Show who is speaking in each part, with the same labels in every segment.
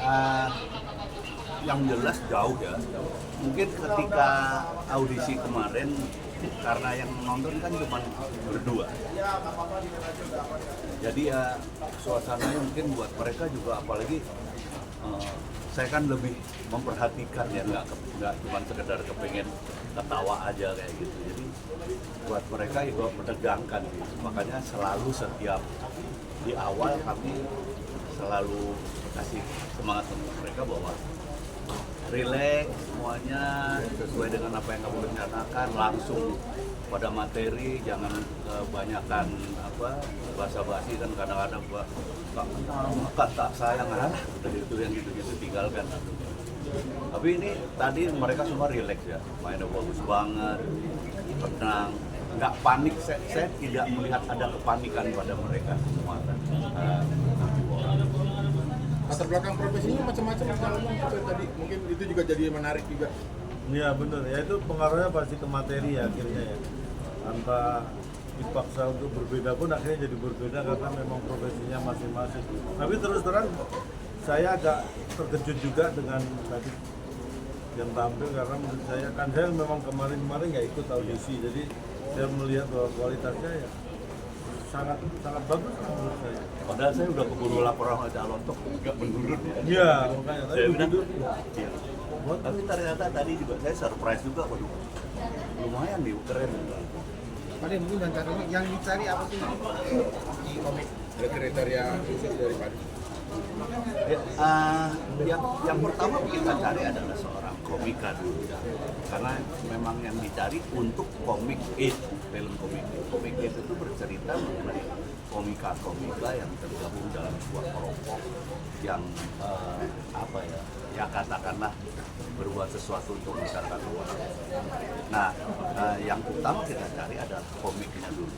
Speaker 1: uh, yang jelas jauh ya. Mungkin ketika audisi kemarin karena yang nonton kan cuma berdua. Jadi ya suasananya mungkin buat mereka juga, apalagi saya kan lebih memperhatikan ya, nggak cuma sekedar kepengen ketawa aja kayak gitu. Jadi buat mereka juga menegangkan gitu. Makanya selalu setiap di awal kami selalu kasih semangat untuk mereka bahwa relax semuanya, sesuai dengan apa yang kamu rencanakan, langsung pada materi, jangan kebanyakan basa-basi kan kadang-kadang kata sayang itu yang gitu-gitu tinggalkan. Tapi ini tadi mereka semua relax ya, mainnya bagus banget, tenang, nggak panik. Saya tidak melihat ada kepanikan pada mereka semua.
Speaker 2: Latar belakang profesinya macam-macam kalau tadi mungkin itu juga jadi menarik juga.
Speaker 3: Iya benar ya, itu pengaruhnya pasti ke materi ya akhirnya ya. Tanpa dipaksa untuk berbeda pun akhirnya jadi berbeda karena memang profesinya masing-masing. Tapi terus terang saya agak terkejut juga dengan tadi yang tampil, karena menurut saya kan saya memang kemarin nggak ikut audisi, jadi saya melihat bahwa kualitasnya ya sangat bagus menurut saya.
Speaker 1: Padahal saya udah keburu laporan sama calon toh nggak menurun ya.
Speaker 3: Iya makanya
Speaker 1: Saya bilang,
Speaker 3: iya.
Speaker 1: tapi ternyata tadi juga saya surprise juga, waduh lumayan nih, keren.
Speaker 4: Pak mungkin dan caranya yang dicari apa sih di komik?
Speaker 2: Ada kriteria khusus dari Pak.
Speaker 1: Yang pertama kita cari adalah seorang komika dulu, karena memang yang dicari untuk komik film komik itu bercerita mengenai komika yang tergabung dalam sebuah kelompok yang ya katakanlah berbuat sesuatu untuk masyarakat luas. Nah, yang utama kita cari adalah komiknya dulu.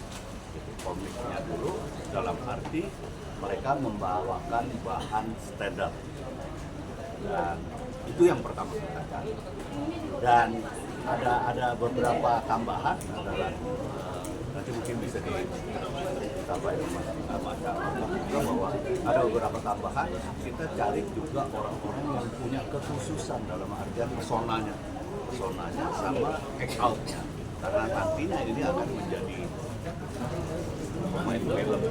Speaker 1: Komiknya dulu dalam arti mereka membawakan bahan stand up, dan itu yang pertama kita cari. Dan ada beberapa tambahan adalah nanti mungkin bisa disampaikan bahwa ada beberapa tambahan. Kita cari juga orang-orang yang punya kekhususan dalam artian personanya sama act out-nya, karena nantinya ini akan menjadi pemain film.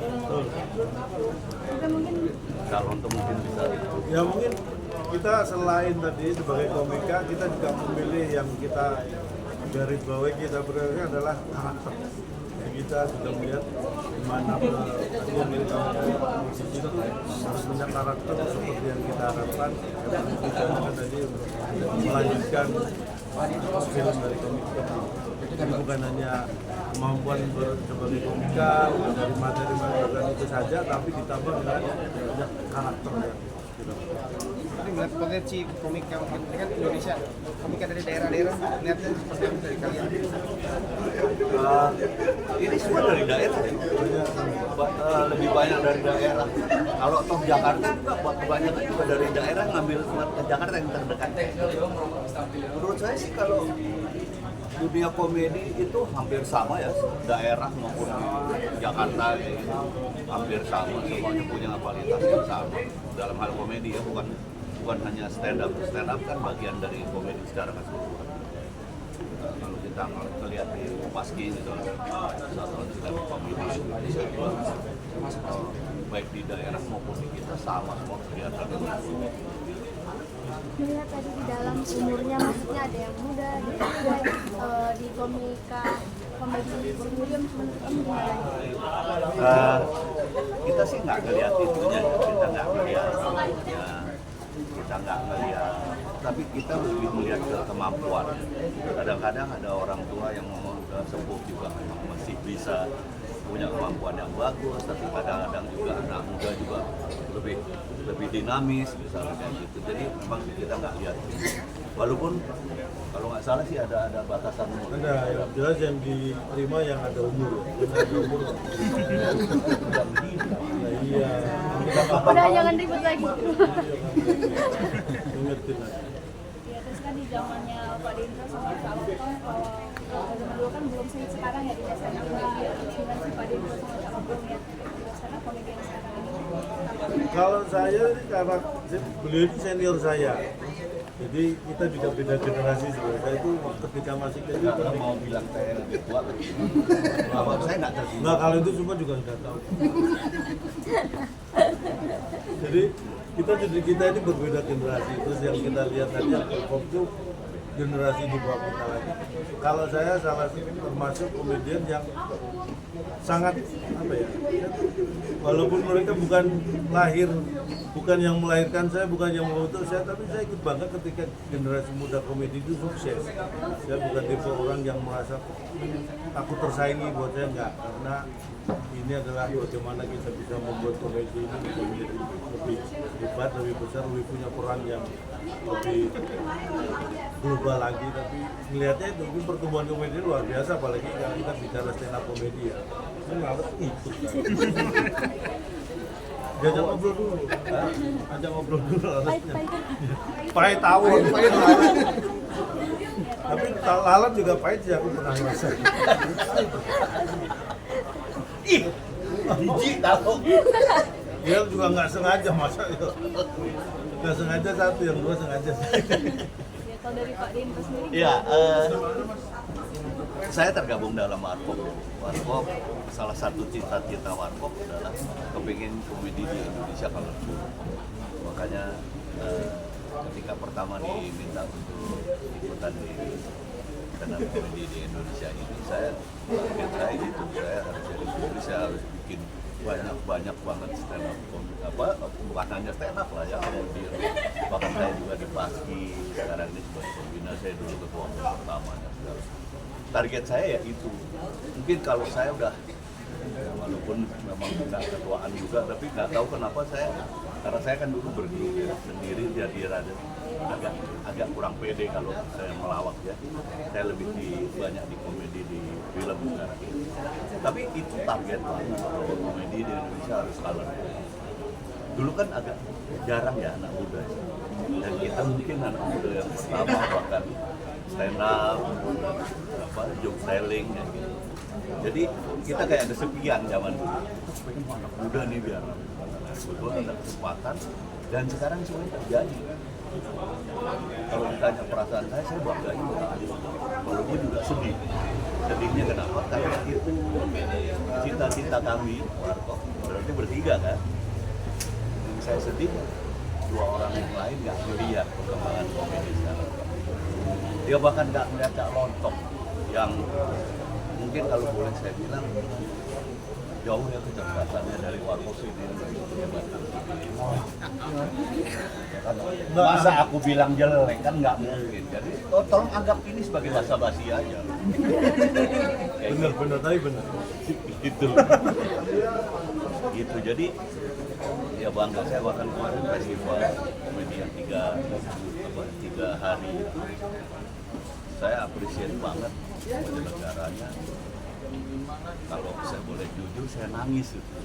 Speaker 1: Calon tuh mungkin bisa.
Speaker 3: Ya mungkin kita selain tadi sebagai komika, kita juga memilih yang kita garis bawahi, kita berikan adalah karakter. Kita sudah melihat di mana musisi itu harus punya karakter seperti yang kita harapkan. Kita akan tadi melanjutkan film dari komik. Jadi bukan hanya kemampuan sebagai komika dari materi-materi itu saja, tapi ditambah dengan banyak karakternya.
Speaker 4: Tapi melihat potensi komik yang kan Indonesia, komika dari daerah-daerah, lihatnya seperti apa dari kalian?
Speaker 1: Ini semua dari daerah ya. Lebih banyak dari daerah. Kalau toh Jakarta juga kebanyakan juga dari daerah, ngambil ke Jakarta yang terdekat. Menurut saya sih kalau dunia komedi itu hampir sama ya, daerah maupun Jakarta gitu. Hampir sama, semuanya punya kualitas yang sama dalam hal komedi ya, bukan hanya stand up kan bagian dari komedi secara keseluruhan. Kalau kita melihat di Paski gitu, satu stand up komedi baik di daerah maupun di kita sama semua kelihatan.
Speaker 5: Melihat tadi di dalam umurnya, maksudnya ada yang muda, di komika komedi sendiri menurut kamu gimana?
Speaker 1: Kita sih nggak ngeliat itunya, kita nggak ngeliat, tapi kita lebih melihat ke kemampuan. Kadang-kadang ada orang tua yang udah sepuh juga memang masih bisa punya kemampuan yang bagus, tapi kadang-kadang juga anak muda juga lebih dinamis misalnya kayak gitu. Jadi memang kita nggak lihat. Walaupun kalau nggak salah sih ada batasan umur.
Speaker 3: Ada, ya. Jelas yang diterima yang ada umur. Ada umur. Nah, iya.
Speaker 5: Udah jangan ribut lagi.
Speaker 3: Ingetin lah.
Speaker 5: Ya, terus kan di zamannya Pak Dindra sama Kak Lontong, kalau zaman dulu kan belum sekarang ya di dasarnya komedi, dengan si Pak Dindra sama Kak Lontong ya, di dasarnya komedi yang sekarang ini.
Speaker 3: Kalau saya ini karena beliau itu senior saya, jadi kita juga beda generasi sebenarnya. Saya itu ketika masih kecil
Speaker 1: Kalau mau bilang saya lebih tua, kalau saya nggak tersinggung.
Speaker 3: Nah kalau itu semua juga nggak tahu. Jadi kita ini berbeda generasi. Terus yang kita lihat tadi yang perform itu generasi di bawah kita lagi. Kalau saya termasuk komedian yang sangat apa ya? Walaupun mereka bukan yang melahirkan saya, bukan yang membentuk saya, tapi saya ikut bangga ketika generasi muda komedi itu sukses. Saya bukan tipe orang yang merasa aku tersaingi, buat saya enggak, karena ini adalah bagaimana kita bisa membuat komedi ini bisa menjadi lebih hebat, lebih besar, lebih punya peran yang lebih global lagi. Tapi melihatnya itu mungkin pertumbuhan komedi luar biasa, apalagi kalau kita bicara stand up komedi ya. Saya malas ikut. Diajak ngobrol dulu, ajak ngobrol dulu harusnya. Pahit tahun. Tapi lalat juga pahit sih, aku pernah ngerasain.
Speaker 1: Ih, jijik tahu.
Speaker 3: Dia juga nggak sengaja masa itu. Nggak sengaja satu, yang dua sengaja.
Speaker 5: Kalau dari Pak Dinto sendiri,
Speaker 1: Ya, saya tergabung dalam Warkop. Warkop, salah satu cita-cita Warkop adalah kepingin komedi di Indonesia colorful. Makanya ketika pertama diminta untuk ikutan di stand-up komedi di Indonesia ini, saya itu saya harus jadi publis, saya harus bikin banyak banget stand up bukan hanya stand up lah ya, kemudian bahkan saya juga di Paski, sekarang ini sebagai pembina, saya dulu ketua pertamanya. Target saya ya itu. Mungkin kalau saya udah walaupun memang nggak ketuaan juga, tapi nggak tahu kenapa karena saya kan dulu berdiri ya, sendiri, jadi agak kurang pede kalau saya melawak ya. Saya lebih banyak di komedi, di film sekarang ini. Tapi itu target banget, kalau komedi di Indonesia harus colorful. Dulu kan agak jarang ya anak muda, dan kita mungkin anak muda yang pertama bahkan stand up, joke telling ya gitu. Jadi kita kayak kesepian zaman dulu. Kita pengen anak muda nih biar betul ada kesempatan, dan sekarang semuanya terjadi. Kalau ditanya perasaan saya bangga juga. Walaupun juga sedih. Sedihnya kenapa? Karena itu cita-cita kami Warkop. Berarti bertiga kan? Yang saya sedih, dua orang yang lain nggak melihat perkembangan komedi sekarang. Dia bahkan nggak melihat Cak Lontong yang mungkin kalau boleh saya bilang jauh ya kecerdasannya dari Warkop ini. Masa aku bilang jelek kan nggak mungkin. Jadi tolong anggap ini sebagai basa-basi aja.
Speaker 3: Bener, tapi bener.
Speaker 1: Gitu. Gitu. Jadi ya bangga, saya bahkan kemarin festival komedi yang 3 hari. Saya appreciate banget pada negaranya. Kalau saya boleh jujur, saya nangis gitu.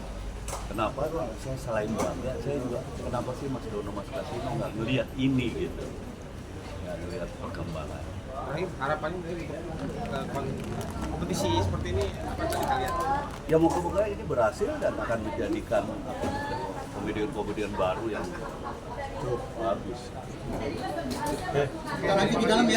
Speaker 1: Kenapa? Saya selain bangga, saya juga kenapa sih Mas Dono, Mas Kasino nggak ngelihat ini gitu, nggak ngelihat perkembangan.
Speaker 4: Terakhir, harapannya dari kompetisi seperti ini apa yang kalian?
Speaker 1: Ya moga-moga ini berhasil dan akan menjadikan komedian-komedian baru yang cukup bagus.
Speaker 2: Kita lanjut di dalam ya.